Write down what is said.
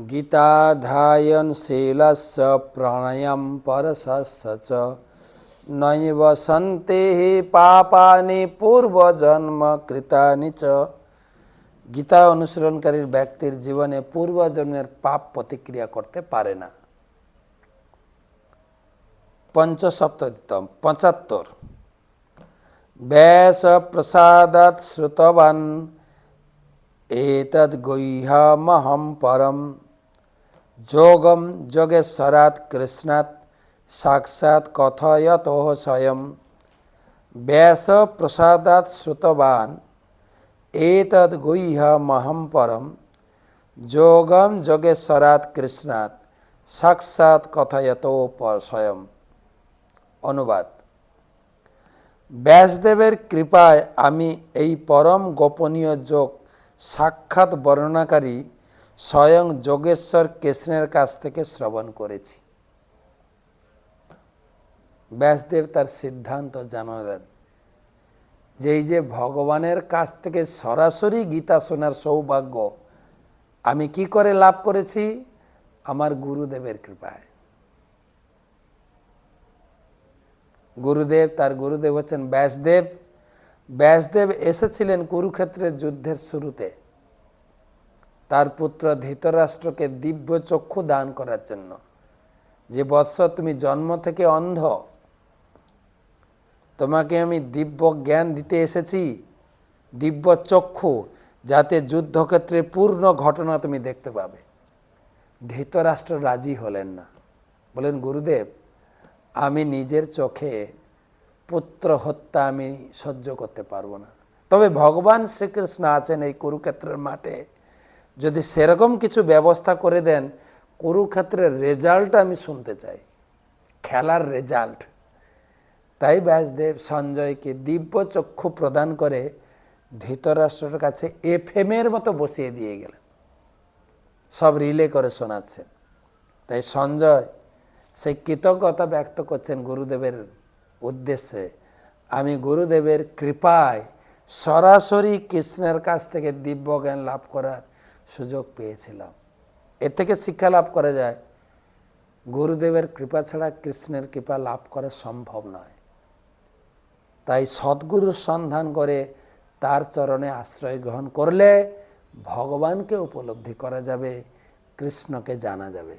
गीताध्यायनशीलस्य प्रणयं परसस्य च नैव सन्तेः पापानि पूर्वजन्म कृतानि च। গীতা অনুসরণকারীর ব্যক্তির জীবনে পূর্বজন্মের পাপ প্রতিক্রিয়া করতে পারে না। পঞ্চসপ্ততিতম ৭৫ ব্যাস প্রসাদাৎ শ্রুতবান एतद् गुह्यमहं परम যোগম যোগেশ্বরাৎ কৃষ্ণাৎ সাক্ষাৎ কথয়তো স্বয়ং ব্যাস প্রসাদাৎ শ্রুতবান एतद् गुह्यमहं परम যোগম যোগেশ্বরাৎ কৃষ্ণাৎ সাক্ষাৎ কথয়তো স্বয়ং। অনুবাদ: ব্যাসদেবের কৃপায় আমি এই পরম গোপনীয় যোগ সাক্ষাৎ বর্ণনাকারী স্বয়ং যোগেশ্বর কৃষ্ণের কাছ থেকে শ্রবণ করেছি। ব্যাসদেব তার সিদ্ধান্ত জানালেন যে এই যে ভগবানের কাছ থেকে সরাসরি গীতা শোনার সৌভাগ্য আমি কি করে লাভ করেছি? আমার গুরুদেবের কৃপায়। গুরুদেব, তার গুরুদেব হচ্ছেন ব্যাসদেব। ব্যাসদেব এসেছিলেন কুরুক্ষেত্রের যুদ্ধের শুরুতে তার পুত্র ধৃতরাষ্ট্রকে দিব্য চক্ষু দান করার জন্য। যে বৎস, তুমি জন্ম থেকে অন্ধ, তোমাকে আমি দিব্য জ্ঞান দিতে এসেছি, দিব্য চক্ষু, যাতে যুদ্ধক্ষেত্রে পূর্ণ ঘটনা তুমি দেখতে পাবে। ধৃতরাষ্ট্র রাজি হলেন না, বলেন গুরুদেব আমি নিজের চোখে পুত্র হত্যা আমি সহ্য করতে পারবো না, তবে ভগবান শ্রীকৃষ্ণ আছেন এই কুরুক্ষেত্রের মাঠে, যদি সেরকম কিছু ব্যবস্থা করে দেন কুরুক্ষেত্রের রেজাল্ট আমি শুনতে চাই, খেলার রেজাল্ট। তাই ব্যাসদেব সঞ্জয়কে দিব্য চক্ষু প্রদান করে ধৃতরাষ্ট্রের কাছে এফএমের মতো বসিয়ে দিয়ে গেলেন, সব রিলে করে শোনাচ্ছেন। তাই সঞ্জয় সেই কৃতজ্ঞতা ব্যক্ত করছেন গুরুদেবের উদ্দেশ্যে, আমি গুরুদেবের কৃপায় সরাসরি কৃষ্ণের কাছ থেকে দিব্য জ্ঞান লাভ করার সুযোগ পেয়েছিলাম। এর থেকে শিক্ষা লাভ করা যায় গুরুদেবের কৃপা ছাড়া কৃষ্ণের কৃপা লাভ করা সম্ভব নয়। তাই সদ্গুরুর সন্ধান করে তার চরণে আশ্রয় গ্রহণ করলে ভগবানকে উপলব্ধি করা যাবে, কৃষ্ণকে জানা যাবে।